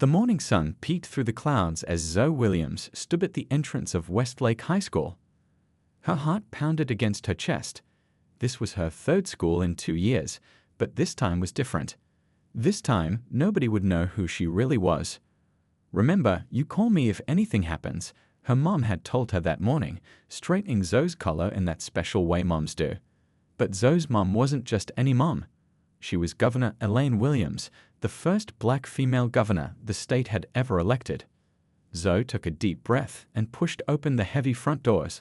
The morning sun peeked through the clouds as Zoe Williams stood at the entrance of Westlake High School. Her heart pounded against her chest. This was her third school in 2 years, but this time was different. This time, nobody would know who she really was. "Remember, you call me if anything happens," her mom had told her that morning, straightening Zoe's collar in that special way moms do. But Zoe's mom wasn't just any mom. She was Governor Elaine Williams, the first black female governor the state had ever elected. Zoe took a deep breath and pushed open the heavy front doors.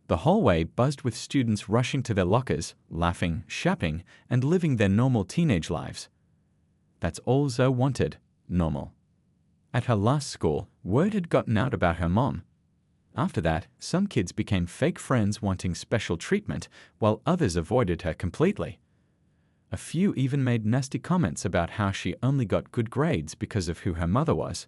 The hallway buzzed with students rushing to their lockers, laughing, shopping, and living their normal teenage lives. That's all Zoe wanted, normal. At her last school, word had gotten out about her mom. After that, some kids became fake friends wanting special treatment, while others avoided her completely. A few even made nasty comments about how she only got good grades because of who her mother was.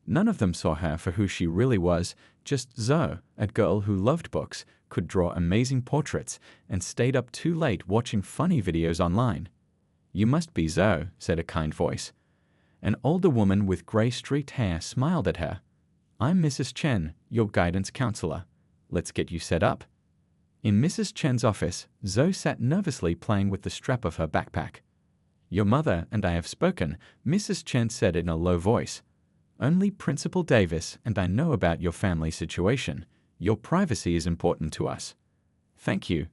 None of them saw her for who she really was, just Zoe, a girl who loved books, could draw amazing portraits, and stayed up too late watching funny videos online. "You must be Zoe," said a kind voice. An older woman with gray-streaked hair smiled at her. "I'm Mrs. Chen, your guidance counselor. Let's get you set up." In Mrs. Chen's office, Zoe sat nervously playing with the strap of her backpack. "Your mother and I have spoken," Mrs. Chen said in a low voice. "Only Principal Davis and I know about your family situation. Your privacy is important to us." "Thank you,"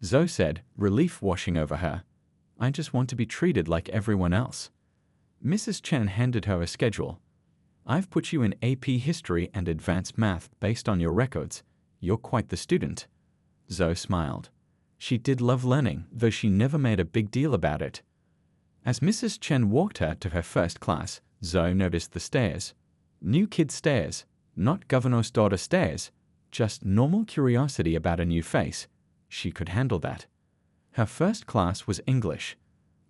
Zoe said, relief washing over her. "I just want to be treated like everyone else." Mrs. Chen handed her a schedule. "I've put you in AP History and Advanced Math based on your records. You're quite the student." Zoe smiled. She did love learning, though she never made a big deal about it. As Mrs. Chen walked her to her first class, Zoe noticed the stairs. New kid stairs, not governor's daughter stairs, just normal curiosity about a new face. She could handle that. Her first class was English.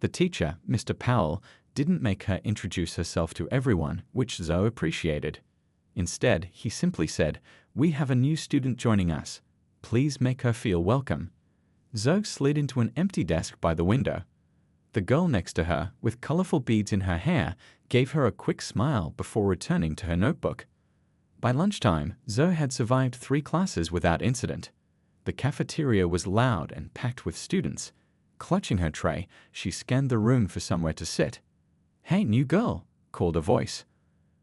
The teacher, Mr. Powell, didn't make her introduce herself to everyone, which Zoe appreciated. Instead, he simply said, "We have a new student joining us. Please make her feel welcome." Zoe slid into an empty desk by the window. The girl next to her, with colorful beads in her hair, gave her a quick smile before returning to her notebook. By lunchtime, Zoe had survived 3 classes without incident. The cafeteria was loud and packed with students. Clutching her tray, she scanned the room for somewhere to sit. "Hey, new girl," called a voice.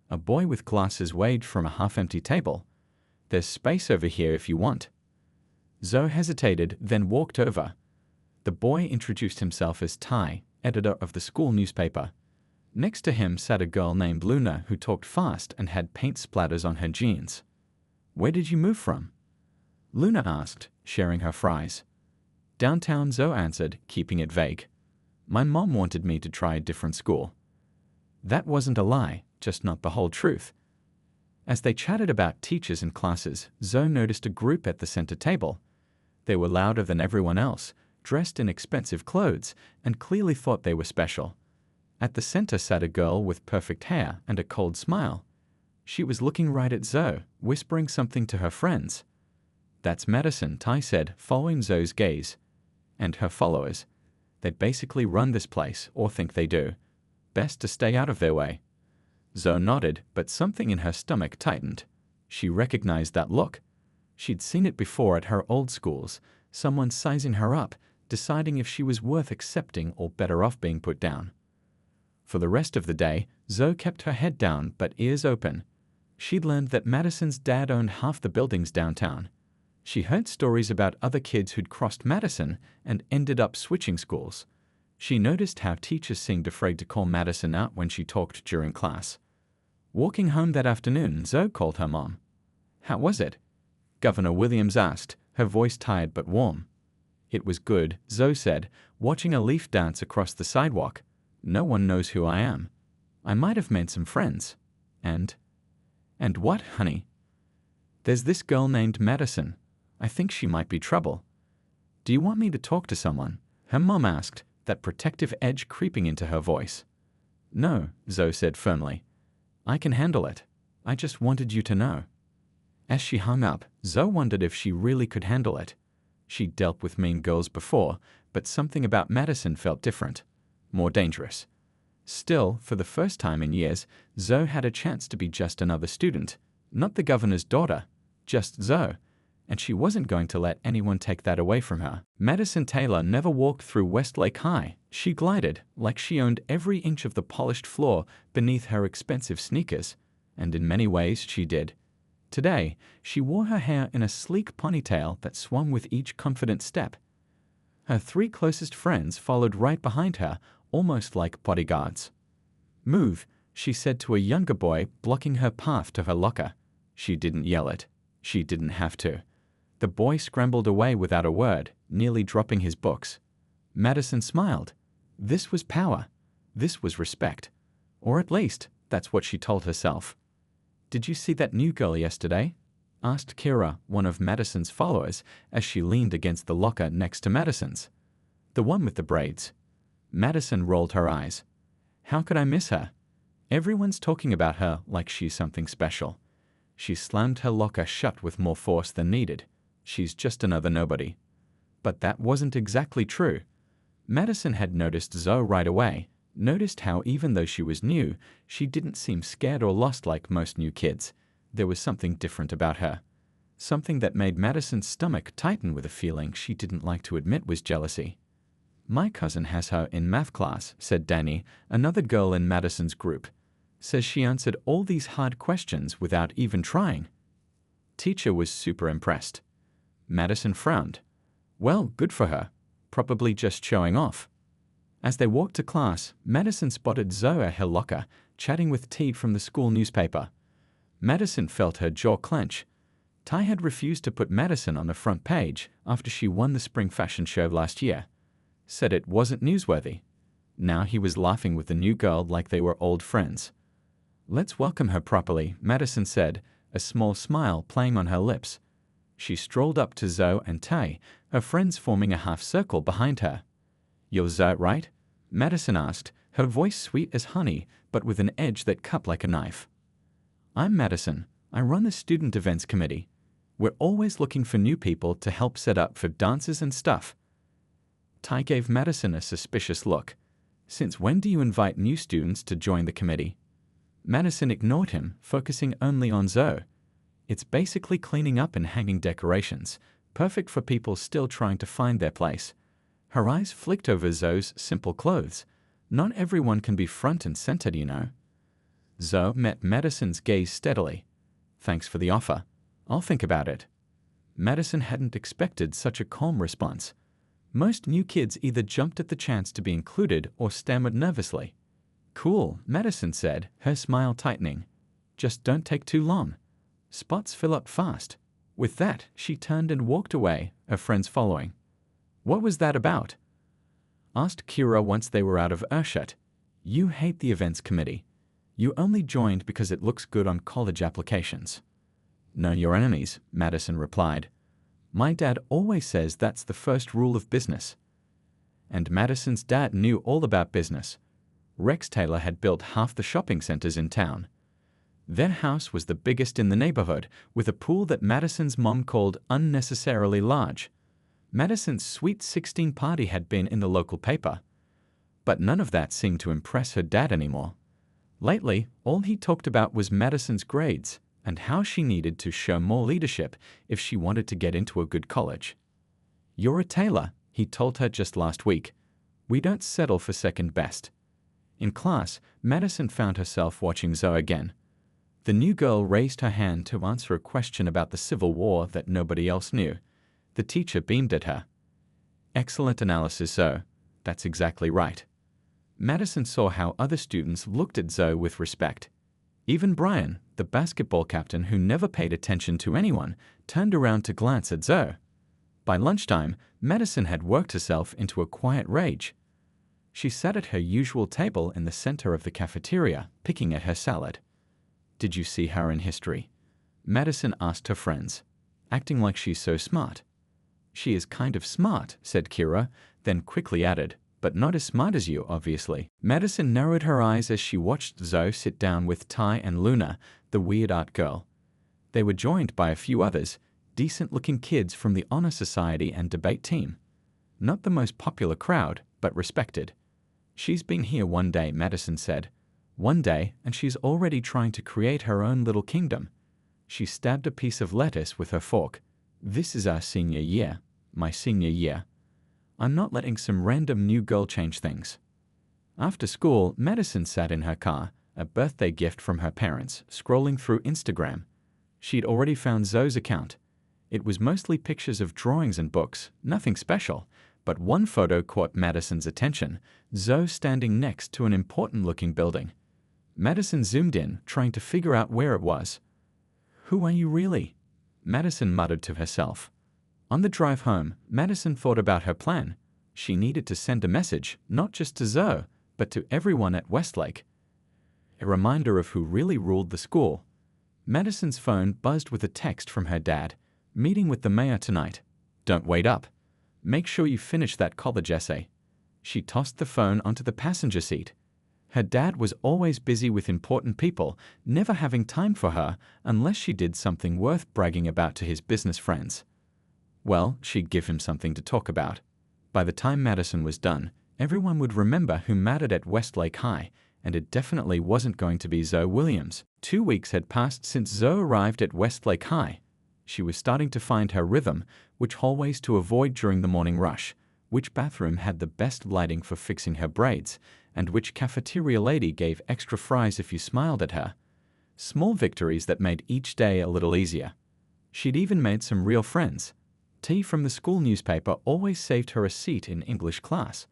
A boy with glasses waved from a half-empty table. "There's space over here if you want." Zoe hesitated, then walked over. The boy introduced himself as Tai, editor of the school newspaper. Next to him sat a girl named Luna who talked fast and had paint splatters on her jeans. "Where did you move from?" Luna asked, sharing her fries. "Downtown," Zoe answered, keeping it vague. "My mom wanted me to try a different school." That wasn't a lie, just not the whole truth. As they chatted about teachers and classes, Zoe noticed a group at the center table. They were louder than everyone else, dressed in expensive clothes, and clearly thought they were special. At the center sat a girl with perfect hair and a cold smile. She was looking right at Zoe, whispering something to her friends. "That's Madison," Tai said, following Zoe's gaze. "And her followers. They'd basically run this place, or think they do. Best to stay out of their way." Zoe nodded, but something in her stomach tightened. She recognized that look. She'd seen it before at her old schools, someone sizing her up, deciding if she was worth accepting or better off being put down. For the rest of the day, Zoe kept her head down but ears open. She'd learned that Madison's dad owned half the buildings downtown. She heard stories about other kids who'd crossed Madison and ended up switching schools. She noticed how teachers seemed afraid to call Madison out when she talked during class. Walking home that afternoon, Zoe called her mom. "How was it?" Governor Williams asked, her voice tired but warm. "It was good," Zoe said, watching a leaf dance across the sidewalk. "No one knows who I am. I might have made some friends. And what, honey?" "There's this girl named Madison. I think she might be trouble." "Do you want me to talk to someone?" her mom asked, that protective edge creeping into her voice. "No," Zoe said firmly. "I can handle it. I just wanted you to know." As she hung up, Zoe wondered if she really could handle it. She'd dealt with mean girls before, but something about Madison felt different, more dangerous. Still, for the first time in years, Zoe had a chance to be just another student, not the governor's daughter, just Zoe, and she wasn't going to let anyone take that away from her. Madison Taylor never walked through Westlake High. She glided like she owned every inch of the polished floor beneath her expensive sneakers, and in many ways she did. Today, she wore her hair in a sleek ponytail that swung with each confident step. Her three closest friends followed right behind her, almost like bodyguards. "Move," she said to a younger boy blocking her path to her locker. She didn't yell it. She didn't have to. The boy scrambled away without a word, nearly dropping his books. Madison smiled. This was power. This was respect. Or at least, that's what she told herself. "Did you see that new girl yesterday?" asked Kira, one of Madison's followers, as she leaned against the locker next to Madison's. "The one with the braids." Madison rolled her eyes. "How could I miss her? Everyone's talking about her like she's something special." She slammed her locker shut with more force than needed. "She's just another nobody." But that wasn't exactly true. Madison had noticed Zoe right away, noticed how even though she was new, she didn't seem scared or lost like most new kids. There was something different about her. Something that made Madison's stomach tighten with a feeling she didn't like to admit was jealousy. "My cousin has her in math class," said Danny, another girl in Madison's group. "Says she answered all these hard questions without even trying." Teacher was super impressed. Madison frowned. Well, good for her. Probably just showing off. As they walked to class, Madison spotted Zoe at her locker, chatting with T from the school newspaper. Madison felt her jaw clench. Ty had refused to put Madison on the front page after she won the spring fashion show last year. Said it wasn't newsworthy. Now he was laughing with the new girl like they were old friends. "Let's welcome her properly," Madison said, a small smile playing on her lips. She strolled up to Zoe and Tay, her friends forming a half circle behind her. "You're Zoe, right?" Madison asked, her voice sweet as honey, but with an edge that cut like a knife. "I'm Madison. I run the student events committee. We're always looking for new people to help set up for dances and stuff." Ty gave Madison a suspicious look. "Since when do you invite new students to join the committee?" Madison ignored him, focusing only on Zoe. "It's basically cleaning up and hanging decorations, perfect for people still trying to find their place." Her eyes flicked over Zoe's simple clothes. "Not everyone can be front and centered, you know." Zoe met Madison's gaze steadily. "Thanks for the offer. I'll think about it." Madison hadn't expected such a calm response. Most new kids either jumped at the chance to be included or stammered nervously. "Cool," Madison said, her smile tightening. "Just don't take too long. Spots fill up fast." With that, she turned and walked away, her friends following. "What was that about?" asked Kira once they were out of earshot. "You hate the events committee. You only joined because it looks good on college applications." "Know your enemies," Madison replied. "My dad always says that's the first rule of business." And Madison's dad knew all about business. Rex Taylor had built half the shopping centers in town. Their house was the biggest in the neighborhood, with a pool that Madison's mom called unnecessarily large. Madison's Sweet 16 party had been in the local paper. But none of that seemed to impress her dad anymore. Lately, all he talked about was Madison's grades and how she needed to show more leadership if she wanted to get into a good college. "You're a Taylor," he told her just last week. "We don't settle for second best." In class, Madison found herself watching Zoe again. The new girl raised her hand to answer a question about the Civil War that nobody else knew. The teacher beamed at her. "Excellent analysis, Zoe. That's exactly right." Madison saw how other students looked at Zoe with respect. Even Brian, the basketball captain who never paid attention to anyone, turned around to glance at Zoe. By lunchtime, Madison had worked herself into a quiet rage. She sat at her usual table in the center of the cafeteria, picking at her salad. "Did you see her in history?" Madison asked her friends, acting like she's so smart. "She is kind of smart," said Kira, then quickly added, "but not as smart as you, obviously." Madison narrowed her eyes as she watched Zoe sit down with Ty and Luna, the weird art girl. They were joined by a few others, decent-looking kids from the Honor Society and debate team. Not the most popular crowd, but respected. She's been here one day, Madison said. One day, and she's already trying to create her own little kingdom. She stabbed a piece of lettuce with her fork. This is our senior year. My senior year. I'm not letting some random new girl change things. After school, Madison sat in her car, a birthday gift from her parents, scrolling through Instagram. She'd already found Zoe's account. It was mostly pictures of drawings and books, nothing special, but one photo caught Madison's attention, Zoe standing next to an important-looking building. Madison zoomed in, trying to figure out where it was. Who are you really? Madison muttered to herself. On the drive home, Madison thought about her plan. She needed to send a message, not just to Zoe, but to everyone at Westlake. A reminder of who really ruled the school. Madison's phone buzzed with a text from her dad. Meeting with the mayor tonight. Don't wait up. Make sure you finish that college essay. She tossed the phone onto the passenger seat. Her dad was always busy with important people, never having time for her unless she did something worth bragging about to his business friends. Well, she'd give him something to talk about. By the time Madison was done, everyone would remember who mattered at Westlake High, and it definitely wasn't going to be Zoe Williams. 2 weeks had passed since Zoe arrived at Westlake High. She was starting to find her rhythm, which hallways to avoid during the morning rush, which bathroom had the best lighting for fixing her braids, and which cafeteria lady gave extra fries if you smiled at her. Small victories that made each day a little easier. She'd even made some real friends. Tea from the school newspaper always saved her a seat in English class.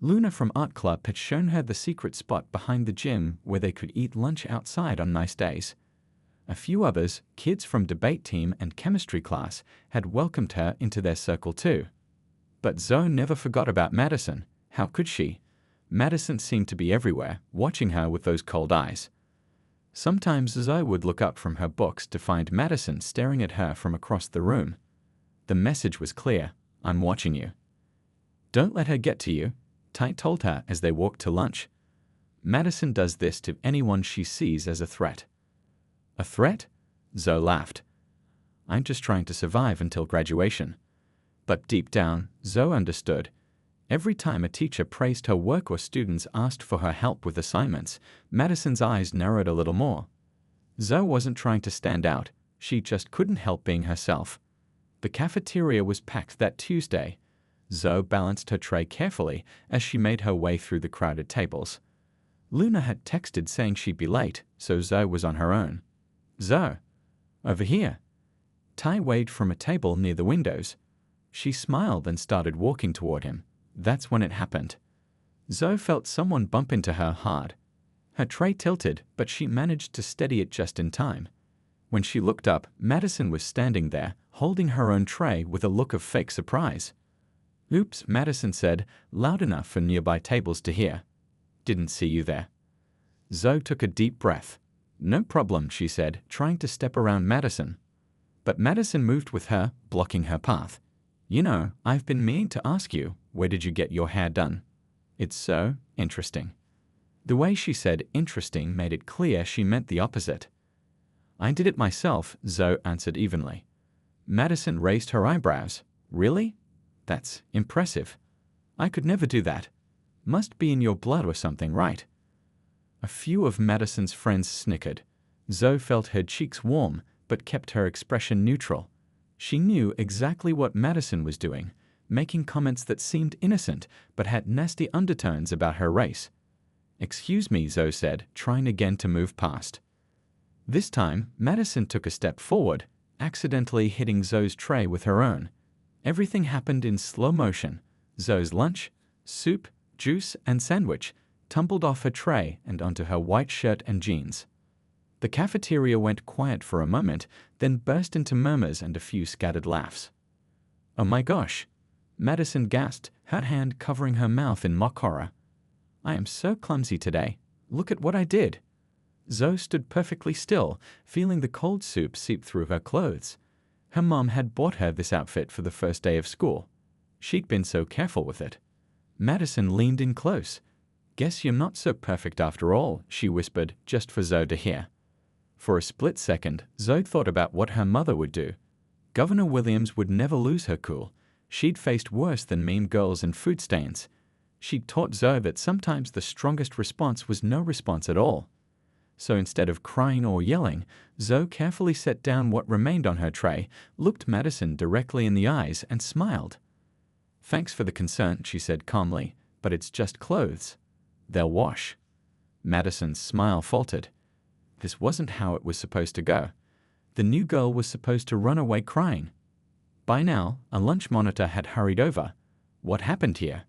Luna from art club had shown her the secret spot behind the gym where they could eat lunch outside on nice days. A few others, kids from debate team and chemistry class, had welcomed her into their circle too. But Zoe never forgot about Madison. How could she? Madison seemed to be everywhere, watching her with those cold eyes. Sometimes Zoe would look up from her books to find Madison staring at her from across the room. The message was clear. I'm watching you. Don't let her get to you, Ty told her as they walked to lunch. Madison does this to anyone she sees as a threat. A threat? Zoe laughed. I'm just trying to survive until graduation. But deep down, Zoe understood. Every time a teacher praised her work or students asked for her help with assignments, Madison's eyes narrowed a little more. Zoe wasn't trying to stand out. She just couldn't help being herself. The cafeteria was packed that Tuesday. Zoe balanced her tray carefully as she made her way through the crowded tables. Luna had texted saying she'd be late, so Zoe was on her own. Zoe, over here. Ty waved from a table near the windows. She smiled and started walking toward him. That's when it happened. Zoe felt someone bump into her hard. Her tray tilted, but she managed to steady it just in time. When she looked up, Madison was standing there, holding her own tray with a look of fake surprise. Oops, Madison said, loud enough for nearby tables to hear. Didn't see you there. Zoe took a deep breath. No problem, she said, trying to step around Madison. But Madison moved with her, blocking her path. You know, I've been meaning to ask you, where did you get your hair done? It's so interesting. The way she said interesting made it clear she meant the opposite. I did it myself, Zoe answered evenly. Madison raised her eyebrows. Really? That's impressive. I could never do that. Must be in your blood or something, right? A few of Madison's friends snickered. Zoe felt her cheeks warm, but kept her expression neutral. She knew exactly what Madison was doing, making comments that seemed innocent but had nasty undertones about her race. Excuse me, Zoe said, trying again to move past. This time, Madison took a step forward, accidentally hitting Zoe's tray with her own. Everything happened in slow motion. Zoe's lunch, soup, juice, and sandwich tumbled off her tray and onto her white shirt and jeans. The cafeteria went quiet for a moment, then burst into murmurs and a few scattered laughs. Oh my gosh! Madison gasped, her hand covering her mouth in mock horror. I am so clumsy today. Look at what I did. Zoe stood perfectly still, feeling the cold soup seep through her clothes. Her mom had bought her this outfit for the first day of school. She'd been so careful with it. Madison leaned in close. Guess you're not so perfect after all, she whispered, just for Zoe to hear. For a split second, Zoe thought about what her mother would do. Governor Williams would never lose her cool. She'd faced worse than mean girls and food stains. She taught Zoe that sometimes the strongest response was no response at all. So instead of crying or yelling, Zoe carefully set down what remained on her tray, looked Madison directly in the eyes, and smiled. "Thanks for the concern," she said calmly, "but it's just clothes. They'll wash." Madison's smile faltered. This wasn't how it was supposed to go. The new girl was supposed to run away crying. By now, a lunch monitor had hurried over. "What happened here?"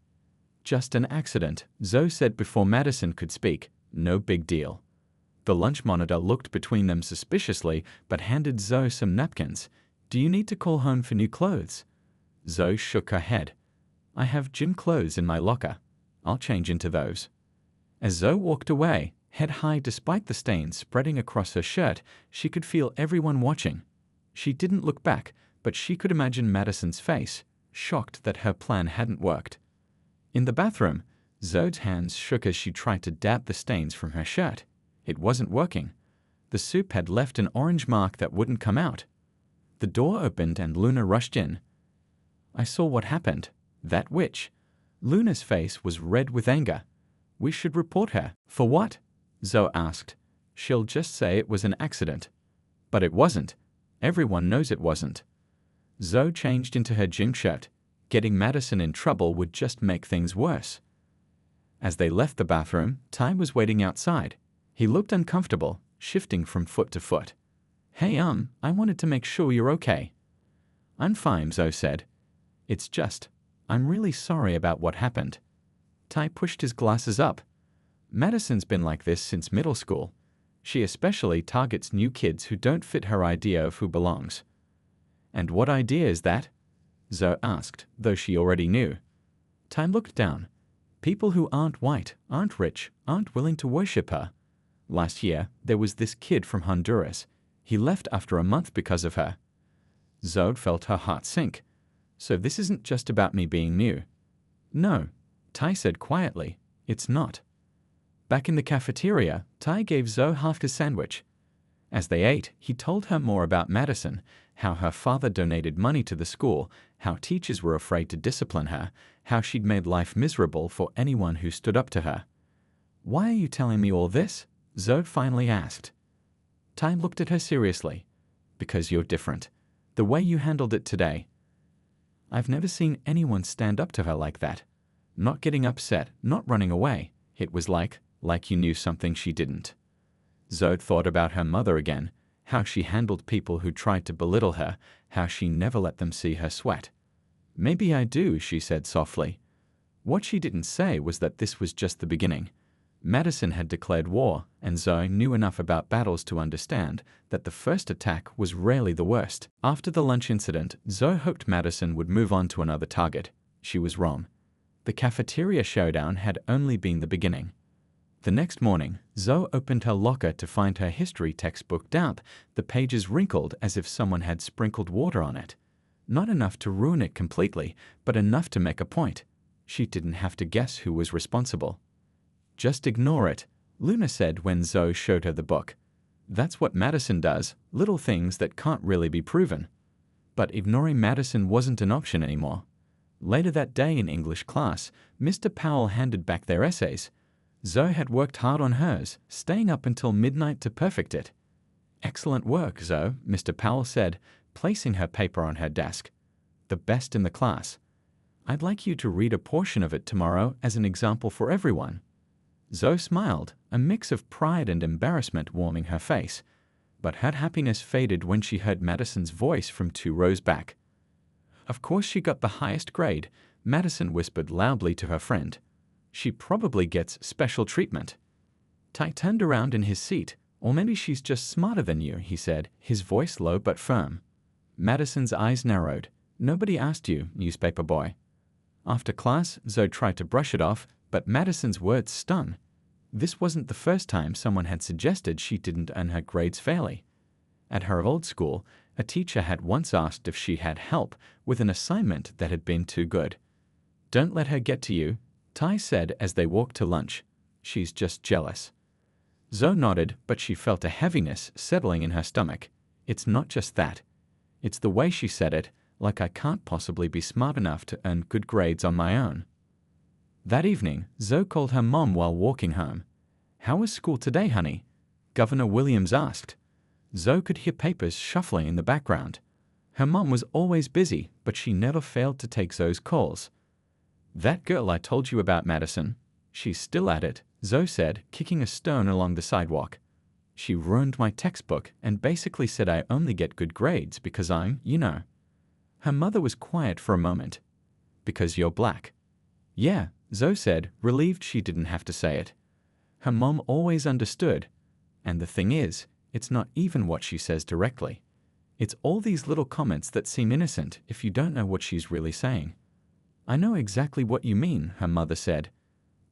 "Just an accident," Zoe said before Madison could speak. "No big deal." The lunch monitor looked between them suspiciously, but handed Zoe some napkins. "Do you need to call home for new clothes?" Zoe shook her head. "I have gym clothes in my locker. I'll change into those." As Zoe walked away, head high despite the stains spreading across her shirt, she could feel everyone watching. She didn't look back, but she could imagine Madison's face, shocked that her plan hadn't worked. In the bathroom, Zoe's hands shook as she tried to dab the stains from her shirt. It wasn't working. The soup had left an orange mark that wouldn't come out. The door opened and Luna rushed in. "I saw what happened. That witch." Luna's face was red with anger. "We should report her." "For what?" Zoe asked. "She'll just say it was an accident." "But it wasn't. Everyone knows it wasn't." Zoe changed into her gym shirt. Getting Madison in trouble would just make things worse. As they left the bathroom, Ty was waiting outside. He looked uncomfortable, shifting from foot to foot. "Hey, I wanted to make sure you're okay." "I'm fine," Zoe said. "It's just, I'm really sorry about what happened." Ty pushed his glasses up. "Madison's been like this since middle school. She especially targets new kids who don't fit her idea of who belongs." "And what idea is that?" Zoe asked, though she already knew. Ty looked down. "People who aren't white, aren't rich, aren't willing to worship her. Last year, there was this kid from Honduras. He left after a month because of her." Zoe felt her heart sink. "So this isn't just about me being new." "No," Ty said quietly. "It's not." Back in the cafeteria, Ty gave Zoe half his sandwich. As they ate, he told her more about Madison, how her father donated money to the school, how teachers were afraid to discipline her, how she'd made life miserable for anyone who stood up to her. "Why are you telling me all this?" Zoe finally asked. Ty looked at her seriously. "Because you're different. The way you handled it today. I've never seen anyone stand up to her like that. Not getting upset, not running away. It was like you knew something she didn't." Zoe thought about her mother again, how she handled people who tried to belittle her, how she never let them see her sweat. "Maybe I do," she said softly. What she didn't say was that this was just the beginning. Madison had declared war, and Zoe knew enough about battles to understand that the first attack was rarely the worst. After the lunch incident, Zoe hoped Madison would move on to another target. She was wrong. The cafeteria showdown had only been the beginning. The next morning, Zoe opened her locker to find her history textbook damp, the pages wrinkled as if someone had sprinkled water on it. Not enough to ruin it completely, but enough to make a point. She didn't have to guess who was responsible. "Just ignore it," Luna said when Zoe showed her the book. "That's what Madison does, little things that can't really be proven." But ignoring Madison wasn't an option anymore. Later that day in English class, Mr. Powell handed back their essays. Zoe had worked hard on hers, staying up until midnight to perfect it. "Excellent work, Zoe," Mr. Powell said, placing her paper on her desk. "The best in the class. I'd like you to read a portion of it tomorrow as an example for everyone." Zoe smiled, a mix of pride and embarrassment warming her face. But her happiness faded when she heard Madison's voice from 2 rows back. "Of course she got the highest grade," Madison whispered loudly to her friend. "She probably gets special treatment." Ty turned around in his seat. "Or maybe she's just smarter than you," he said, his voice low but firm. Madison's eyes narrowed. "Nobody asked you, newspaper boy." After class, Zoe tried to brush it off, but Madison's words stung. This wasn't the first time someone had suggested she didn't earn her grades fairly. At her old school, a teacher had once asked if she had help with an assignment that had been too good. "Don't let her get to you," Ty said as they walked to lunch. "She's just jealous." Zoe nodded, but she felt a heaviness settling in her stomach. "It's not just that. It's the way she said it, like I can't possibly be smart enough to earn good grades on my own." That evening, Zoe called her mom while walking home. "How was school today, honey?" Governor Williams asked. Zoe could hear papers shuffling in the background. Her mom was always busy, but she never failed to take Zoe's calls. "That girl I told you about, Madison. She's still at it," Zoe said, kicking a stone along the sidewalk. "She ruined my textbook and basically said I only get good grades because I'm, you know." Her mother was quiet for a moment. "Because you're black." "Yeah," Zoe said, relieved she didn't have to say it. Her mom always understood. And the thing is, it's not even what she says directly. It's all these little comments that seem innocent if you don't know what she's really saying. "I know exactly what you mean," her mother said.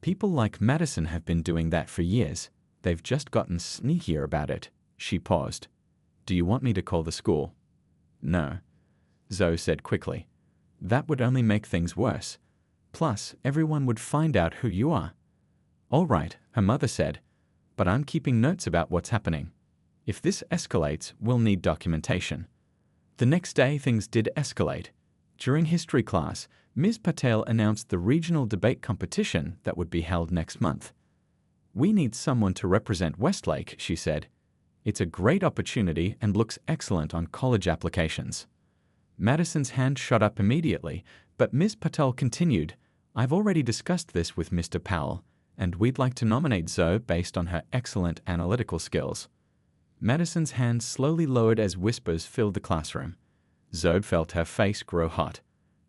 "People like Madison have been doing that for years. They've just gotten sneakier about it." She paused. "Do you want me to call the school?" "No," Zoe said quickly. "That would only make things worse. Plus, everyone would find out who you are." "All right," her mother said, "but I'm keeping notes about what's happening. If this escalates, we'll need documentation." The next day, things did escalate. During history class, Ms. Patel announced the regional debate competition that would be held next month. "We need someone to represent Westlake," she said. "It's a great opportunity and looks excellent on college applications." Madison's hand shot up immediately, but Ms. Patel continued, "I've already discussed this with Mr. Powell, and we'd like to nominate Zoe based on her excellent analytical skills." Madison's hand slowly lowered as whispers filled the classroom. Zoe felt her face grow hot.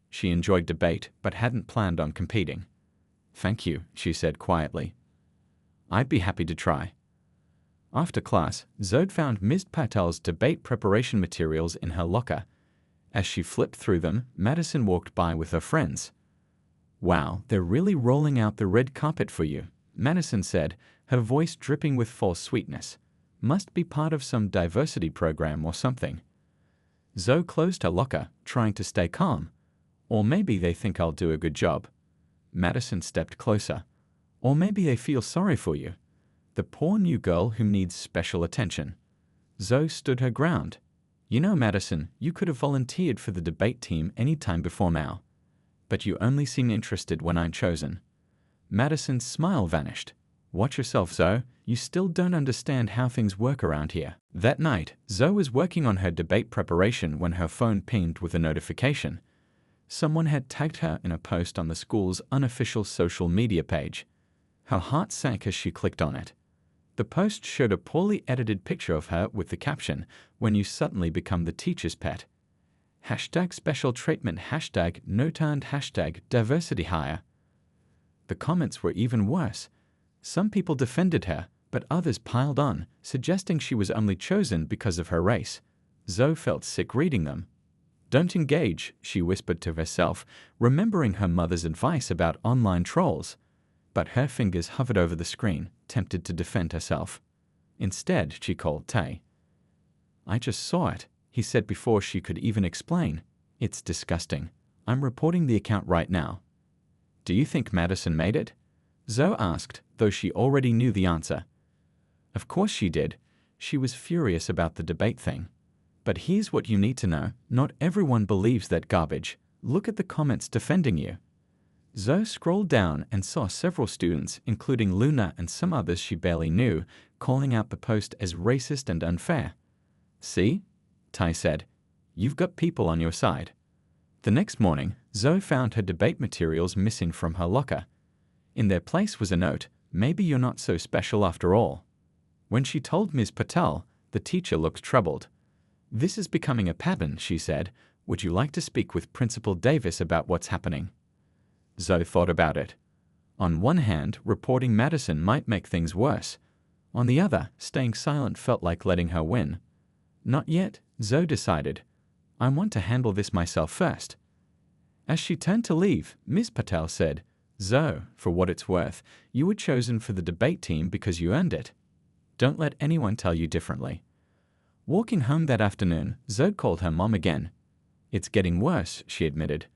She enjoyed debate, but hadn't planned on competing. "Thank you," she said quietly. "I'd be happy to try." After class, Zoe found Ms. Patel's debate preparation materials in her locker. As she flipped through them, Madison walked by with her friends. "Wow, they're really rolling out the red carpet for you," Madison said, her voice dripping with false sweetness. "Must be part of some diversity program or something." Zoe closed her locker, trying to stay calm. "Or maybe they think I'll do a good job." Madison stepped closer. "Or maybe they feel sorry for you. The poor new girl who needs special attention." Zoe stood her ground. "You know, Madison, you could have volunteered for the debate team any time before now. But you only seem interested when I'm chosen." Madison's smile vanished. "Watch yourself, Zoe. You still don't understand how things work around here." That night, Zoe was working on her debate preparation when her phone pinged with a notification. Someone had tagged her in a post on the school's unofficial social media page. Her heart sank as she clicked on it. The post showed a poorly edited picture of her with the caption, "When you suddenly become the teacher's pet." Hashtag special treatment, hashtag no turned, hashtag diversity hire. The comments were even worse. Some people defended her, but others piled on, suggesting she was only chosen because of her race. Zoe felt sick reading them. "Don't engage," she whispered to herself, remembering her mother's advice about online trolls. But her fingers hovered over the screen, tempted to defend herself. Instead, she called Tay. "I just saw it," he said before she could even explain. "It's disgusting. I'm reporting the account right now." "Do you think Madison made it?" Zoe asked, though she already knew the answer. Of course she did. She was furious about the debate thing. But here's what you need to know. Not everyone believes that garbage. Look at the comments defending you. Zoe scrolled down and saw several students, including Luna and some others she barely knew, calling out the post as racist and unfair. "See?" Tay said. "You've got people on your side." The next morning, Zoe found her debate materials missing from her locker. In their place was a note, "Maybe you're not so special after all." When she told Ms. Patel, the teacher looked troubled. "This is becoming a pattern," she said. "Would you like to speak with Principal Davis about what's happening?" Zoe thought about it. On one hand, reporting Madison might make things worse. On the other, staying silent felt like letting her win. Not yet, Zoe decided. I want to handle this myself first. As she turned to leave, Ms. Patel said, "Zoe, for what it's worth, you were chosen for the debate team because you earned it. Don't let anyone tell you differently." Walking home that afternoon, Zoe called her mom again. "It's getting worse," she admitted.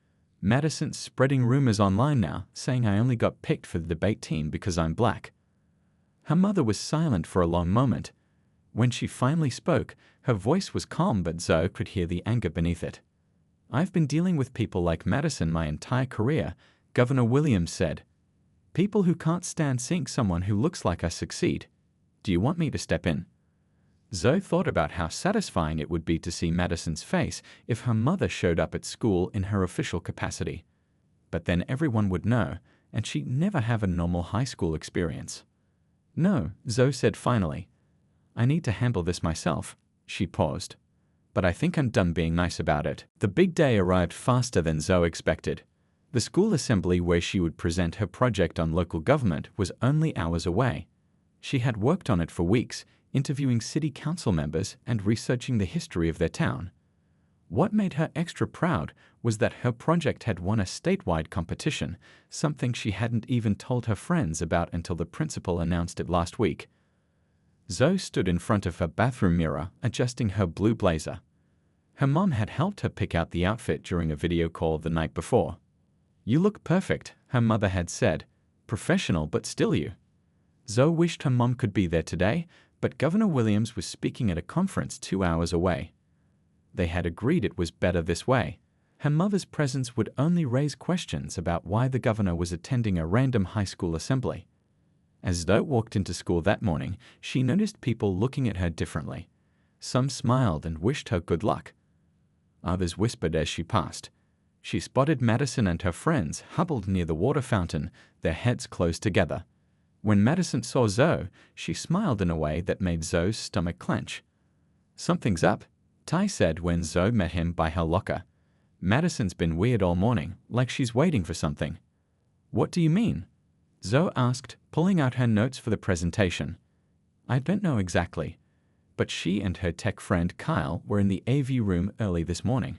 "Madison's spreading rumors online now, saying I only got picked for the debate team because I'm black." Her mother was silent for a long moment. When she finally spoke, her voice was calm, but Zoe could hear the anger beneath it. "I've been dealing with people like Madison my entire career," Governor Williams said. People who can't stand seeing someone who looks like us succeed. Do you want me to step in? Zoe thought about how satisfying it would be to see Madison's face if her mother showed up at school in her official capacity. But then everyone would know, and she'd never have a normal high school experience. No, Zoe said finally. I need to handle this myself. She paused. But I think I'm done being nice about it. The big day arrived faster than Zoe expected. The school assembly where she would present her project on local government was only hours away. She had worked on it for weeks, interviewing city council members and researching the history of their town. What made her extra proud was that her project had won a statewide competition, something she hadn't even told her friends about until the principal announced it last week. Zoe stood in front of her bathroom mirror, adjusting her blue blazer. Her mom had helped her pick out the outfit during a video call the night before. You look perfect, her mother had said. Professional, but still you. Zoe wished her mom could be there today, but Governor Williams was speaking at a conference 2 hours away. They had agreed it was better this way. Her mother's presence would only raise questions about why the governor was attending a random high school assembly. As Zoe walked into school that morning, she noticed people looking at her differently. Some smiled and wished her good luck. Others whispered as she passed. She spotted Madison and her friends huddled near the water fountain, their heads close together. When Madison saw Zoe, she smiled in a way that made Zoe's stomach clench. Something's up, Ty said when Zoe met him by her locker. Madison's been weird all morning, like she's waiting for something. What do you mean? Zoe asked, pulling out her notes for the presentation. I don't know exactly, but she and her tech friend Kyle were in the AV room early this morning.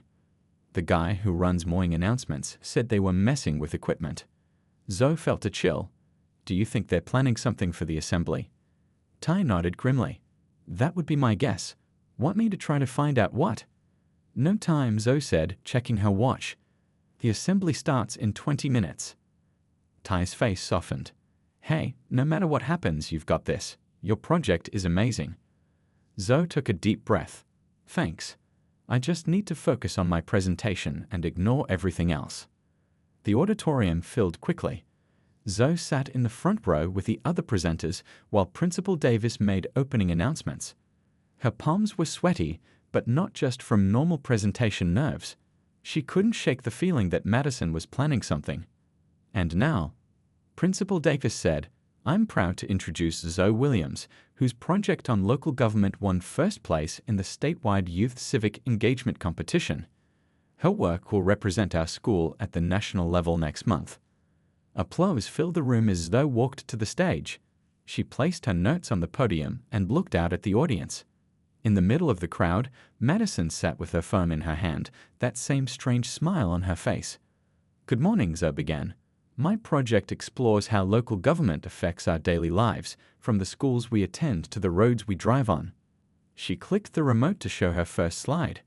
The guy who runs morning announcements said they were messing with equipment. Zoe felt a chill. Do you think they're planning something for the assembly? Ty nodded grimly. That would be my guess. Want me to try to find out what? No time, Zoe said, checking her watch. The assembly starts in 20 minutes. Ty's face softened. Hey, no matter what happens, you've got this. Your project is amazing. Zoe took a deep breath. Thanks. I just need to focus on my presentation and ignore everything else. The auditorium filled quickly. Zoe sat in the front row with the other presenters while Principal Davis made opening announcements. Her palms were sweaty, but not just from normal presentation nerves. She couldn't shake the feeling that Madison was planning something. And now, Principal Davis said, I'm proud to introduce Zoe Williams, whose project on local government won first place in the statewide Youth Civic Engagement Competition. Her work will represent our school at the national level next month. Applause filled the room as Zoe walked to the stage. She placed her notes on the podium and looked out at the audience. In the middle of the crowd, Madison sat with her phone in her hand, that same strange smile on her face. Good morning, Zoe began. My project explores how local government affects our daily lives, from the schools we attend to the roads we drive on. She clicked the remote to show her first slide.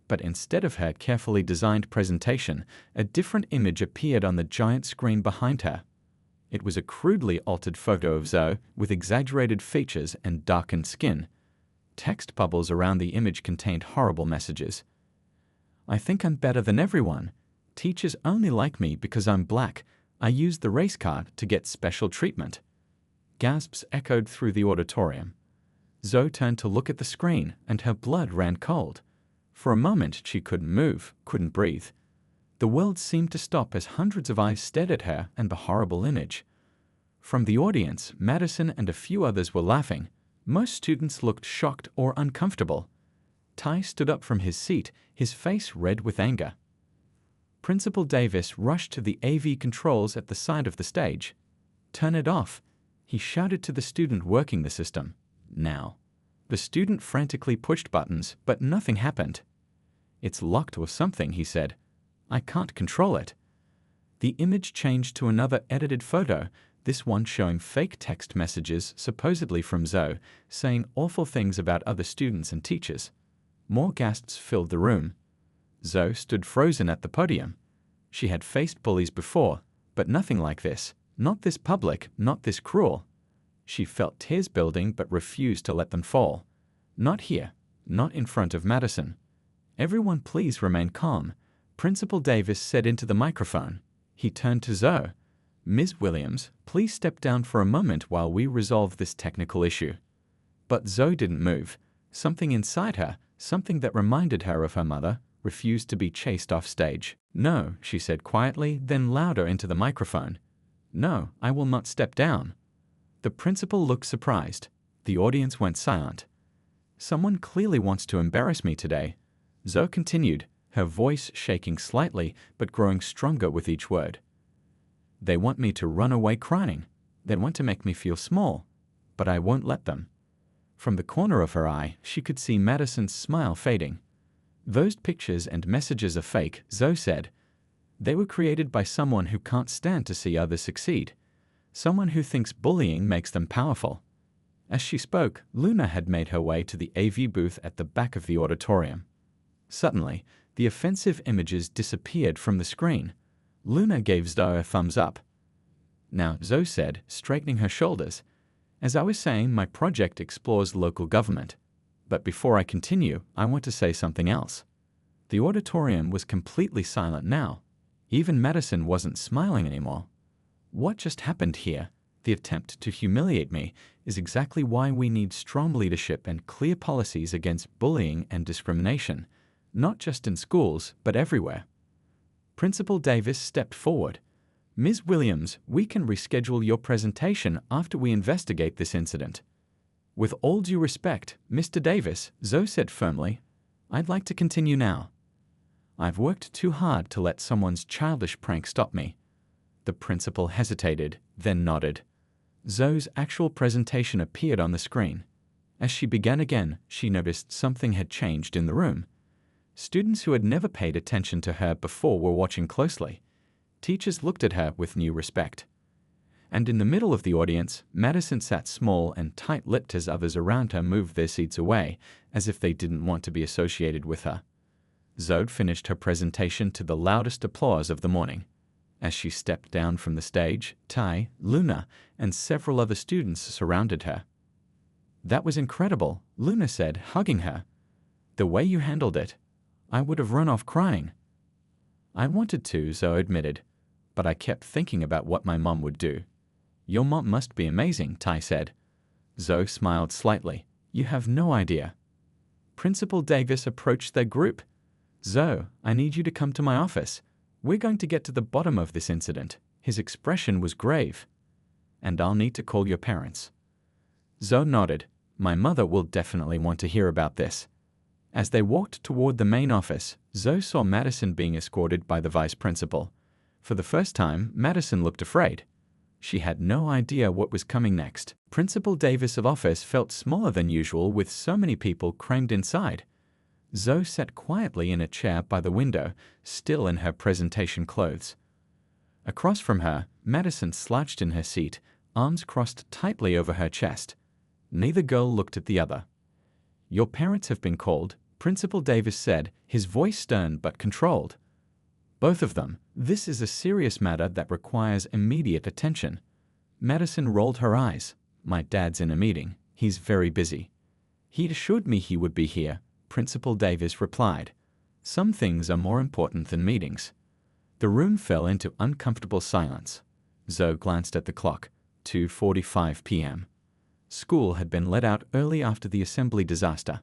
But instead of her carefully designed presentation, a different image appeared on the giant screen behind her. It was a crudely altered photo of Zoe with exaggerated features and darkened skin. Text bubbles around the image contained horrible messages. I think I'm better than everyone. Teachers only like me because I'm black. I used the race card to get special treatment. Gasps echoed through the auditorium. Zoe turned to look at the screen, and her blood ran cold. For a moment, she couldn't move, couldn't breathe. The world seemed to stop as hundreds of eyes stared at her and the horrible image. From the audience, Madison and a few others were laughing. Most students looked shocked or uncomfortable. Ty stood up from his seat, his face red with anger. Principal Davis rushed to the AV controls at the side of the stage. Turn it off, he shouted to the student working the system. Now. The student frantically pushed buttons, but nothing happened. It's locked or something, he said. I can't control it. The image changed to another edited photo, this one showing fake text messages supposedly from Zoe, saying awful things about other students and teachers. More gasps filled the room. Zoe stood frozen at the podium. She had faced bullies before, but nothing like this. Not this public, not this cruel. She felt tears building but refused to let them fall. Not here, not in front of Madison. Everyone please remain calm, Principal Davis said into the microphone. He turned to Zoe. "Ms. Williams, please step down for a moment while we resolve this technical issue." But Zoe didn't move. Something inside her, something that reminded her of her mother, refused to be chased off stage. "No," she said quietly, then louder into the microphone. "No, I will not step down." The principal looked surprised. The audience went silent. "Someone clearly wants to embarrass me today," Zoe continued, her voice shaking slightly but growing stronger with each word. "They want me to run away crying. They want to make me feel small, but I won't let them." From the corner of her eye, she could see Madison's smile fading. "Those pictures and messages are fake," Zoe said. "They were created by someone who can't stand to see others succeed. Someone who thinks bullying makes them powerful." As she spoke, Luna had made her way to the AV booth at the back of the auditorium. Suddenly, the offensive images disappeared from the screen. Luna gave Zoe a thumbs up. "Now," Zoe said, straightening her shoulders, "as I was saying, my project explores local government. But before I continue, I want to say something else." The auditorium was completely silent now. Even Madison wasn't smiling anymore. What just happened here? The attempt to humiliate me is exactly why we need strong leadership and clear policies against bullying and discrimination, not just in schools, but everywhere. Principal Davis stepped forward. "Ms. Williams, we can reschedule your presentation after we investigate this incident." "With all due respect, Mr. Davis," Zoe said firmly, "I'd like to continue now. I've worked too hard to let someone's childish prank stop me." The principal hesitated, then nodded. Zoe's actual presentation appeared on the screen. As she began again, she noticed something had changed in the room. Students who had never paid attention to her before were watching closely. Teachers looked at her with new respect. And in the middle of the audience, Madison sat small and tight-lipped as others around her moved their seats away, as if they didn't want to be associated with her. Zoe finished her presentation to the loudest applause of the morning. As she stepped down from the stage, Ty, Luna, and several other students surrounded her. "That was incredible," Luna said, hugging her. "The way you handled it. I would have run off crying." "I wanted to," Zoe admitted, "but I kept thinking about what my mom would do." "Your mom must be amazing," Ty said. Zoe smiled slightly. "You have no idea." Principal Davis approached their group. "Zoe, I need you to come to my office. We're going to get to the bottom of this incident." His expression was grave. "And I'll need to call your parents." Zoe nodded. "My mother will definitely want to hear about this." As they walked toward the main office, Zoe saw Madison being escorted by the vice principal. For the first time, Madison looked afraid. She had no idea what was coming next. Principal Davis' office felt smaller than usual with so many people crammed inside. Zoe sat quietly in a chair by the window, still in her presentation clothes. Across from her, Madison slouched in her seat, arms crossed tightly over her chest. Neither girl looked at the other. "Your parents have been called," Principal Davis said, his voice stern but controlled. "Both of them. This is a serious matter that requires immediate attention." Madison rolled her eyes. "My dad's in a meeting. He's very busy." "He'd assured me he would be here," Principal Davis replied. "Some things are more important than meetings." The room fell into uncomfortable silence. Zoe glanced at the clock. 2:45 p.m. School had been let out early after the assembly disaster.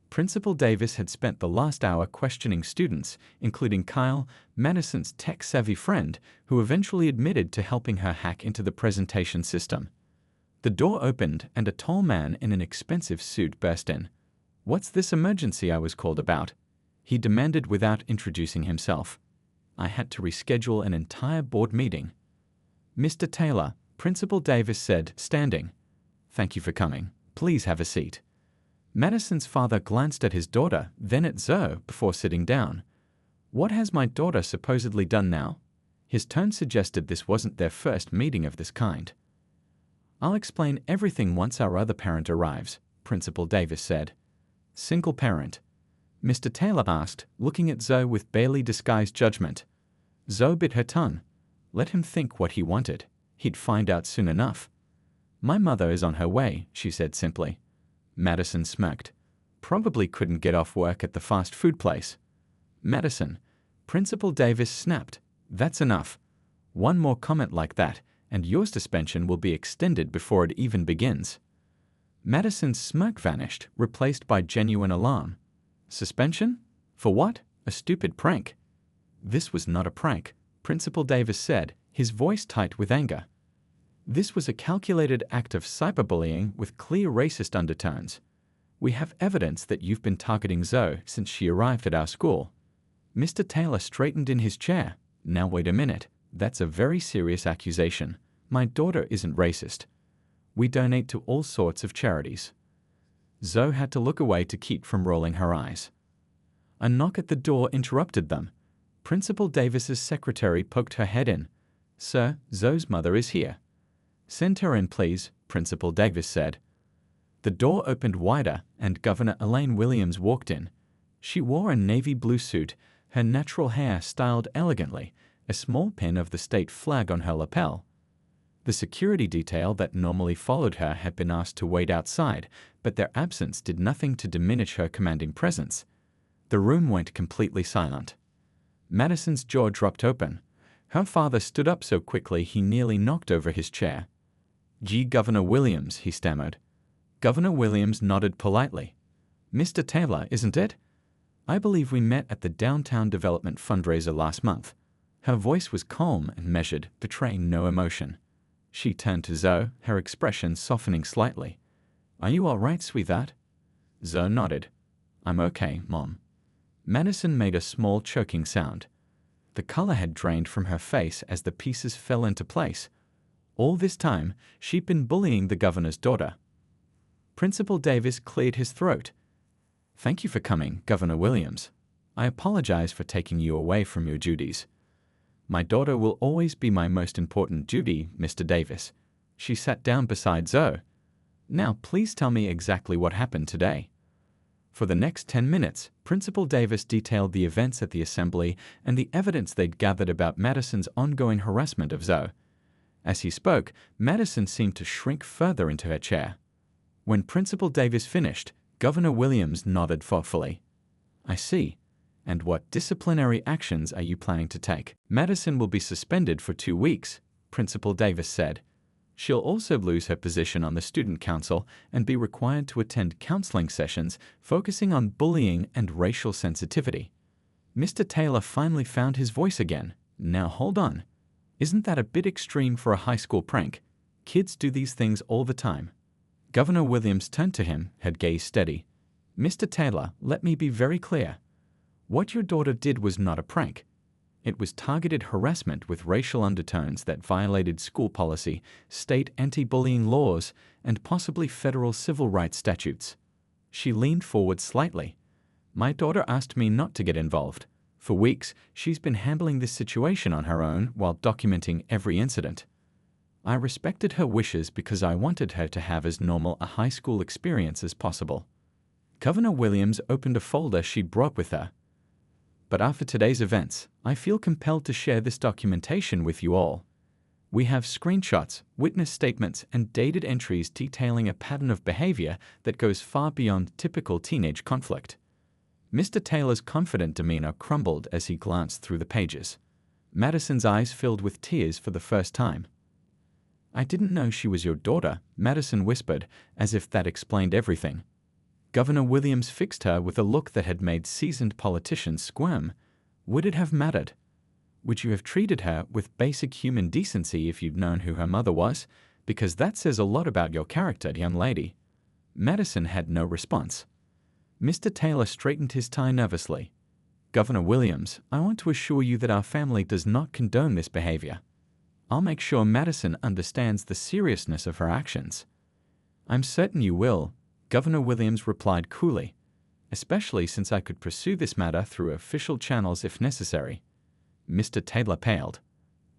Principal Davis had spent the last hour questioning students, including Kyle, Madison's tech-savvy friend, who eventually admitted to helping her hack into the presentation system. The door opened and a tall man in an expensive suit burst in. "What's this emergency I was called about?" he demanded without introducing himself. "I had to reschedule an entire board meeting." "Mr. Taylor," Principal Davis said, standing. "Thank you for coming. Please have a seat." Madison's father glanced at his daughter, then at Zoe, before sitting down. "What has my daughter supposedly done now?" His tone suggested this wasn't their first meeting of this kind. "I'll explain everything once our other parent arrives," Principal Davis said. "Single parent?" Mr. Taylor asked, looking at Zoe with barely disguised judgment. Zoe bit her tongue. Let him think what he wanted. He'd find out soon enough. "My mother is on her way," she said simply. Madison smirked. "Probably couldn't get off work at the fast food place." "Madison," Principal Davis snapped. "That's enough. One more comment like that, and your suspension will be extended before it even begins. Madison's smirk vanished, replaced by genuine alarm. Suspension? For what? A stupid prank. This was not a prank, Principal Davis said, his voice tight with anger. This was a calculated act of cyberbullying with clear racist undertones. We have evidence that you've been targeting Zoe since she arrived at our school. Mr. Taylor straightened in his chair. Now wait a minute, that's a very serious accusation. My daughter isn't racist. We donate to all sorts of charities. Zoe had to look away to keep from rolling her eyes. A knock at the door interrupted them. Principal Davis's secretary poked her head in. Sir, Zoe's mother is here. Send her in, please, Principal Davis said. The door opened wider, and Governor Elaine Williams walked in. She wore a navy blue suit, her natural hair styled elegantly, a small pin of the state flag on her lapel. The security detail that normally followed her had been asked to wait outside, but their absence did nothing to diminish her commanding presence. The room went completely silent. Madison's jaw dropped open. Her father stood up so quickly he nearly knocked over his chair. "Gee, Governor Williams," he stammered. Governor Williams nodded politely. "Mr. Taylor, isn't it? I believe we met at the Downtown Development fundraiser last month." Her voice was calm and measured, betraying no emotion. She turned to Zoe, her expression softening slightly. "Are you all right, sweetheart?" Zoe nodded. "I'm okay, Mom." Madison made a small choking sound. The color had drained from her face as the pieces fell into place. All this time, she'd been bullying the governor's daughter. Principal Davis cleared his throat. "Thank you for coming, Governor Williams. I apologize for taking you away from your duties." "My daughter will always be my most important duty, Mr. Davis." She sat down beside Zoe. "Now please tell me exactly what happened today." For the next 10 minutes, Principal Davis detailed the events at the assembly and the evidence they'd gathered about Madison's ongoing harassment of Zoe. As he spoke, Madison seemed to shrink further into her chair. When Principal Davis finished, Governor Williams nodded thoughtfully. "I see. And what disciplinary actions are you planning to take?" "Madison will be suspended for 2 weeks," Principal Davis said. "She'll also lose her position on the student council and be required to attend counseling sessions focusing on bullying and racial sensitivity." Mr. Taylor finally found his voice again. "Now hold on. Isn't that a bit extreme for a high school prank? Kids do these things all the time." Governor Williams turned to him, her gaze steady. "Mr. Taylor, let me be very clear. What your daughter did was not a prank. It was targeted harassment with racial undertones that violated school policy, state anti-bullying laws, and possibly federal civil rights statutes." She leaned forward slightly. "My daughter asked me not to get involved. For weeks, she's been handling this situation on her own while documenting every incident. I respected her wishes because I wanted her to have as normal a high school experience as possible." Governor Williams opened a folder she'd brought with her. "But after today's events, I feel compelled to share this documentation with you all. We have screenshots, witness statements, and dated entries detailing a pattern of behavior that goes far beyond typical teenage conflict." Mr. Taylor's confident demeanor crumbled as he glanced through the pages. Madison's eyes filled with tears for the first time. "I didn't know she was your daughter," Madison whispered, as if that explained everything. Governor Williams fixed her with a look that had made seasoned politicians squirm. Would it have mattered? Would you have treated her with basic human decency if you'd known who her mother was? Because that says a lot about your character, young lady. Madison had no response. Mr. Taylor straightened his tie nervously. "Governor Williams, I want to assure you that our family does not condone this behavior. I'll make sure Madison understands the seriousness of her actions." "I'm certain you will," Governor Williams replied coolly, "especially since I could pursue this matter through official channels if necessary." Mr. Taylor paled.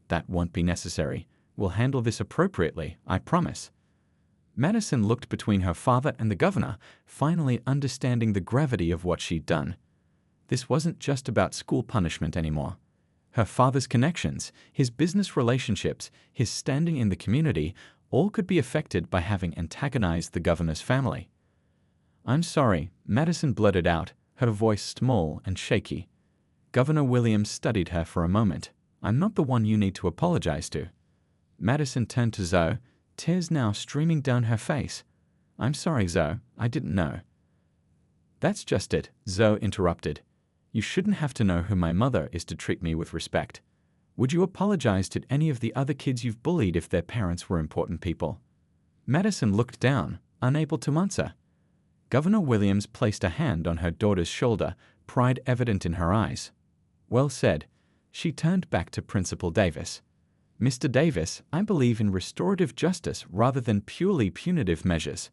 "That won't be necessary. We'll handle this appropriately, I promise." Madison looked between her father and the governor, finally understanding the gravity of what she'd done. This wasn't just about school punishment anymore. Her father's connections, his business relationships, his standing in the community, all could be affected by having antagonized the governor's family. "I'm sorry," Madison blurted out, her voice small and shaky. Governor Williams studied her for a moment. I'm not the one you need to apologize to. Madison turned to Zoe, tears now streaming down her face. I'm sorry, Zoe, I didn't know. That's just it, Zoe interrupted. You shouldn't have to know who my mother is to treat me with respect. Would you apologize to any of the other kids you've bullied if their parents were important people? Madison looked down, unable to answer. Governor Williams placed a hand on her daughter's shoulder, pride evident in her eyes. Well said. She turned back to Principal Davis. Mr. Davis, I believe in restorative justice rather than purely punitive measures.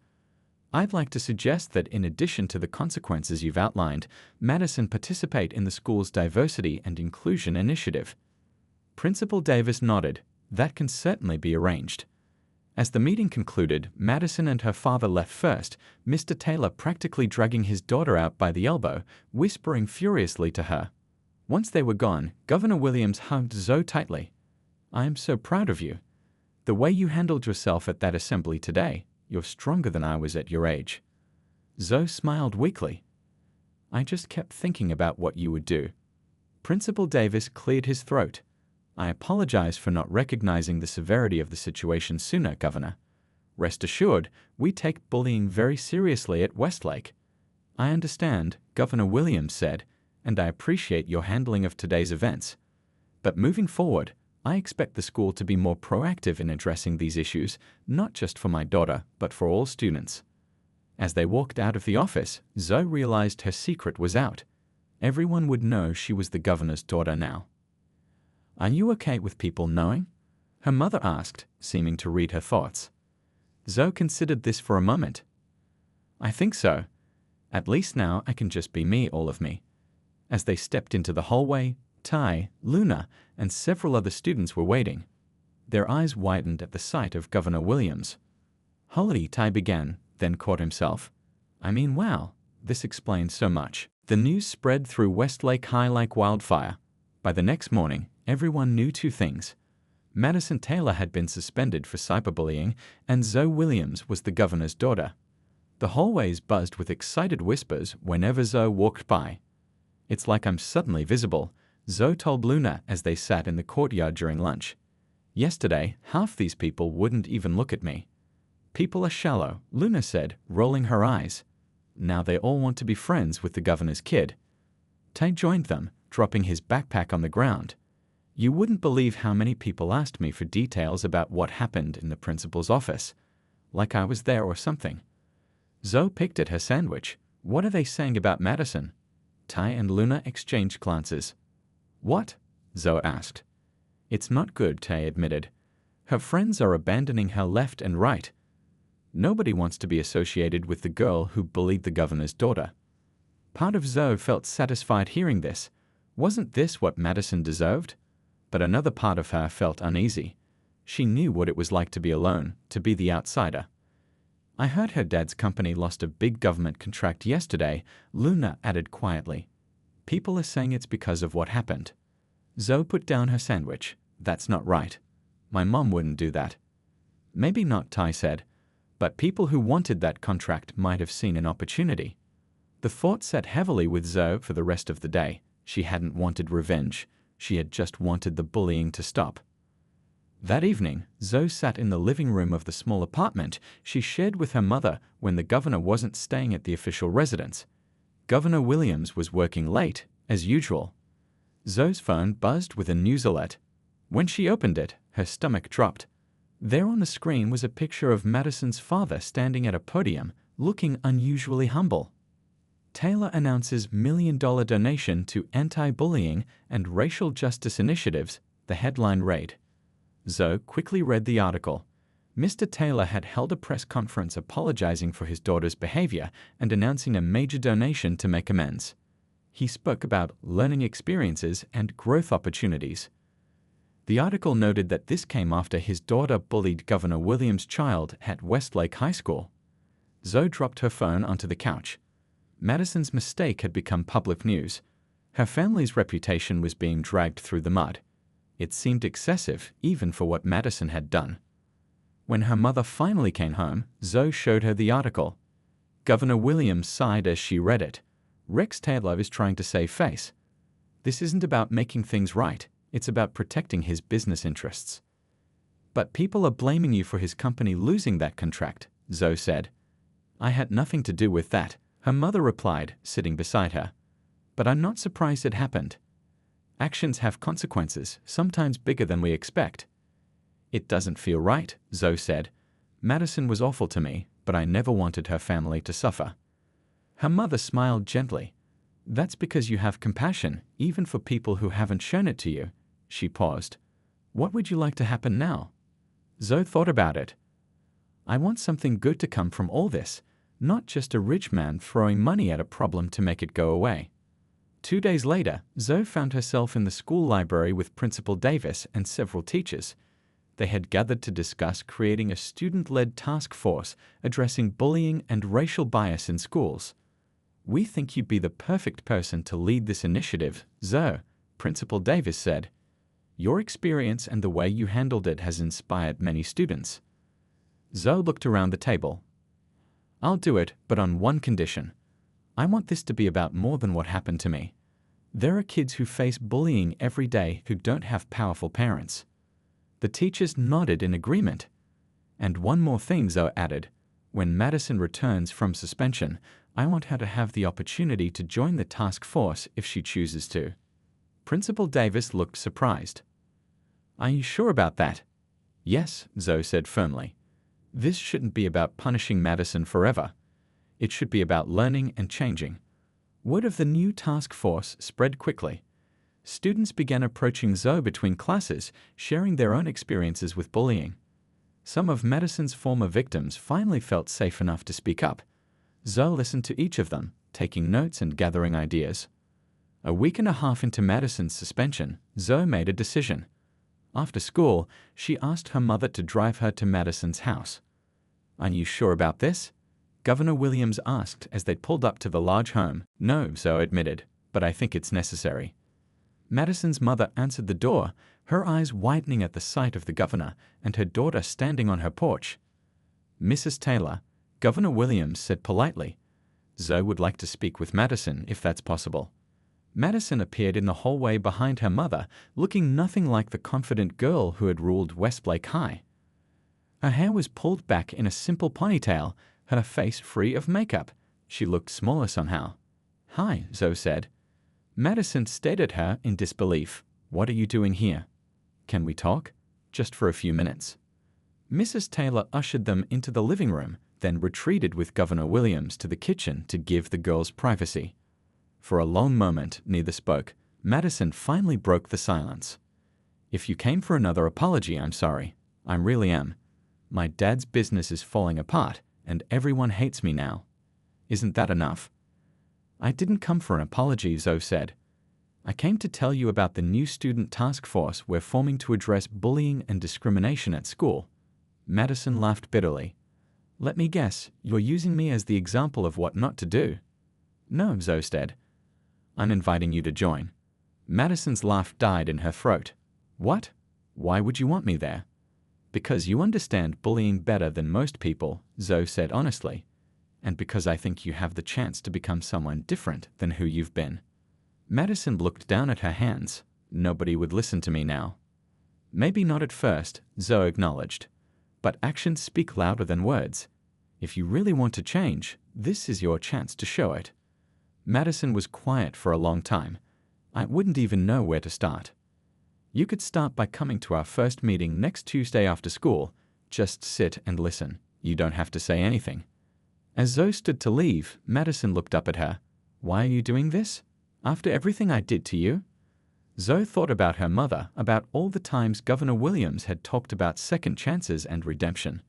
I'd like to suggest that in addition to the consequences you've outlined, Madison participate in the school's diversity and inclusion initiative. Principal Davis nodded. That can certainly be arranged. As the meeting concluded, Madison and her father left first, Mr. Taylor practically dragging his daughter out by the elbow, whispering furiously to her. Once they were gone, Governor Williams hugged Zoe tightly. I am so proud of you. The way you handled yourself at that assembly today, you're stronger than I was at your age. Zoe smiled weakly. I just kept thinking about what you would do. Principal Davis cleared his throat. I apologize for not recognizing the severity of the situation sooner, Governor. Rest assured, we take bullying very seriously at Westlake. I understand, Governor Williams said, and I appreciate your handling of today's events. But moving forward, I expect the school to be more proactive in addressing these issues, not just for my daughter, but for all students. As they walked out of the office, Zoe realized her secret was out. Everyone would know she was the governor's daughter now. Are you okay with people knowing? Her mother asked, seeming to read her thoughts. Zoe considered this for a moment. I think so. At least now I can just be me, all of me. As they stepped into the hallway, Ty, Luna, and several other students were waiting. Their eyes widened at the sight of Governor Williams. Holy, Ty began, then caught himself. I mean, wow, this explains so much. The news spread through Westlake High like wildfire. By the next morning, everyone knew two things. Madison Taylor had been suspended for cyberbullying, and Zoe Williams was the governor's daughter. The hallways buzzed with excited whispers whenever Zoe walked by. It's like I'm suddenly visible, Zoe told Luna as they sat in the courtyard during lunch. Yesterday, half these people wouldn't even look at me. People are shallow, Luna said, rolling her eyes. Now they all want to be friends with the governor's kid. Tay joined them, dropping his backpack on the ground. You wouldn't believe how many people asked me for details about what happened in the principal's office. Like I was there or something. Zoe picked at her sandwich. What are they saying about Madison? Ty and Luna exchanged glances. What? Zoe asked. It's not good, Tay admitted. Her friends are abandoning her left and right. Nobody wants to be associated with the girl who bullied the governor's daughter. Part of Zoe felt satisfied hearing this. Wasn't this what Madison deserved? But another part of her felt uneasy. She knew what it was like to be alone, to be the outsider. I heard her dad's company lost a big government contract yesterday, Luna added quietly. People are saying it's because of what happened. Zoe put down her sandwich. That's not right. My mom wouldn't do that. Maybe not, Ty said. But people who wanted that contract might have seen an opportunity. The thought sat heavily with Zoe for the rest of the day. She hadn't wanted revenge. She had just wanted the bullying to stop. That evening, Zoe sat in the living room of the small apartment she shared with her mother when the governor wasn't staying at the official residence. Governor Williams was working late, as usual. Zoe's phone buzzed with a news alert. When she opened it, her stomach dropped. There on the screen was a picture of Madison's father standing at a podium, looking unusually humble. Taylor announces $1 million donation to anti-bullying and racial justice initiatives, the headline read. Zoe quickly read the article. Mr. Taylor had held a press conference apologizing for his daughter's behavior and announcing a major donation to make amends. He spoke about learning experiences and growth opportunities. The article noted that this came after his daughter bullied Governor Williams' child at Westlake High School. Zoe dropped her phone onto the couch. Madison's mistake had become public news. Her family's reputation was being dragged through the mud. It seemed excessive, even for what Madison had done. When her mother finally came home, Zoe showed her the article. Governor Williams sighed as she read it. Rex Taylor is trying to save face. This isn't about making things right. It's about protecting his business interests. But people are blaming you for his company losing that contract, Zoe said. I had nothing to do with that, her mother replied, sitting beside her. But I'm not surprised it happened. Actions have consequences, sometimes bigger than we expect. It doesn't feel right, Zoe said. Madison was awful to me, but I never wanted her family to suffer. Her mother smiled gently. That's because you have compassion, even for people who haven't shown it to you. She paused. What would you like to happen now? Zoe thought about it. I want something good to come from all this, not just a rich man throwing money at a problem to make it go away. 2 days later, Zoe found herself in the school library with Principal Davis and several teachers. They had gathered to discuss creating a student-led task force addressing bullying and racial bias in schools. We think you'd be the perfect person to lead this initiative, Zoe, Principal Davis said. Your experience and the way you handled it has inspired many students. Zoe looked around the table. I'll do it, but on one condition. I want this to be about more than what happened to me. There are kids who face bullying every day who don't have powerful parents. The teachers nodded in agreement. And one more thing, Zoe added. When Madison returns from suspension, I want her to have the opportunity to join the task force if she chooses to. Principal Davis looked surprised. Are you sure about that? Yes, Zoe said firmly. This shouldn't be about punishing Madison forever. It should be about learning and changing. Word of the new task force spread quickly. Students began approaching Zoe between classes, sharing their own experiences with bullying. Some of Madison's former victims finally felt safe enough to speak up. Zoe listened to each of them, taking notes and gathering ideas. A week and a half into Madison's suspension, Zoe made a decision. After school, she asked her mother to drive her to Madison's house. Are you sure about this? Governor Williams asked as they pulled up to the large home. No, Zoe admitted, but I think it's necessary. Madison's mother answered the door, her eyes widening at the sight of the governor and her daughter standing on her porch. Mrs. Taylor, Governor Williams said politely, Zoe would like to speak with Madison if that's possible. Madison appeared in the hallway behind her mother, looking nothing like the confident girl who had ruled Westlake High. Her hair was pulled back in a simple ponytail, her face free of makeup. She looked smaller somehow. Hi, Zoe said. Madison stared at her in disbelief. What are you doing here? Can we talk? Just for a few minutes. Mrs. Taylor ushered them into the living room, then retreated with Governor Williams to the kitchen to give the girls privacy. For a long moment, neither spoke. Madison finally broke the silence. If you came for another apology, I'm sorry. I really am. My dad's business is falling apart, and everyone hates me now. Isn't that enough? I didn't come for an apology, Zoe said. I came to tell you about the new student task force we're forming to address bullying and discrimination at school. Madison laughed bitterly. Let me guess, you're using me as the example of what not to do. No, Zoe said. I'm inviting you to join. Madison's laugh died in her throat. What? Why would you want me there? Because you understand bullying better than most people, Zoe said honestly, and because I think you have the chance to become someone different than who you've been. Madison looked down at her hands. Nobody would listen to me now. Maybe not at first, Zoe acknowledged, but actions speak louder than words. If you really want to change, this is your chance to show it. Madison was quiet for a long time. I wouldn't even know where to start. You could start by coming to our first meeting next Tuesday after school. Just sit and listen. You don't have to say anything. As Zoe stood to leave, Madison looked up at her. Why are you doing this? After everything I did to you? Zoe thought about her mother, about all the times Governor Williams had talked about second chances and redemption.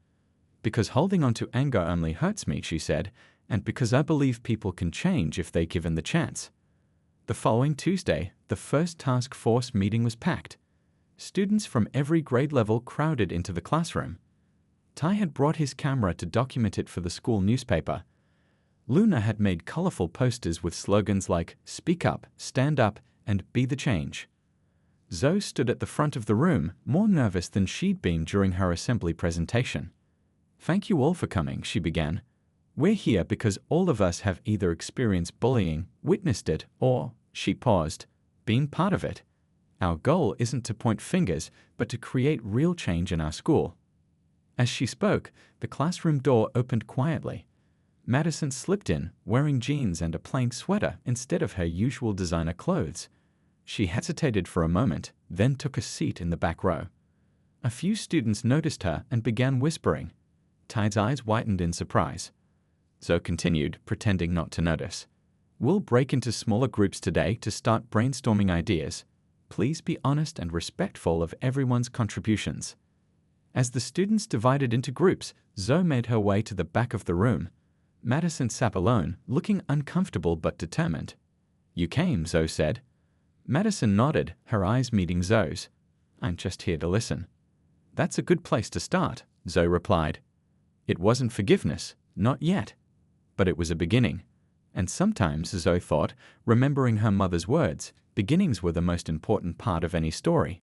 Because holding on to anger only hurts me, she said, and because I believe people can change if they're given the chance. The following Tuesday, the first task force meeting was packed. Students from every grade level crowded into the classroom. Ty had brought his camera to document it for the school newspaper. Luna had made colorful posters with slogans like "Speak Up," "Stand Up," and "Be the Change." Zoe stood at the front of the room, more nervous than she'd been during her assembly presentation. Thank you all for coming, she began. We're here because all of us have either experienced bullying, witnessed it, or, she paused, been part of it. Our goal isn't to point fingers, but to create real change in our school." As she spoke, the classroom door opened quietly. Madison slipped in, wearing jeans and a plain sweater instead of her usual designer clothes. She hesitated for a moment, then took a seat in the back row. A few students noticed her and began whispering. Tide's eyes whitened in surprise. Zoe continued, pretending not to notice. "We'll break into smaller groups today to start brainstorming ideas. Please be honest and respectful of everyone's contributions." As the students divided into groups, Zoe made her way to the back of the room. Madison sat alone, looking uncomfortable but determined. "You came," Zoe said. Madison nodded, her eyes meeting Zoe's. "I'm just here to listen." "That's a good place to start," Zoe replied. It wasn't forgiveness, not yet. But it was a beginning. And sometimes, Zoe thought, remembering her mother's words, beginnings were the most important part of any story.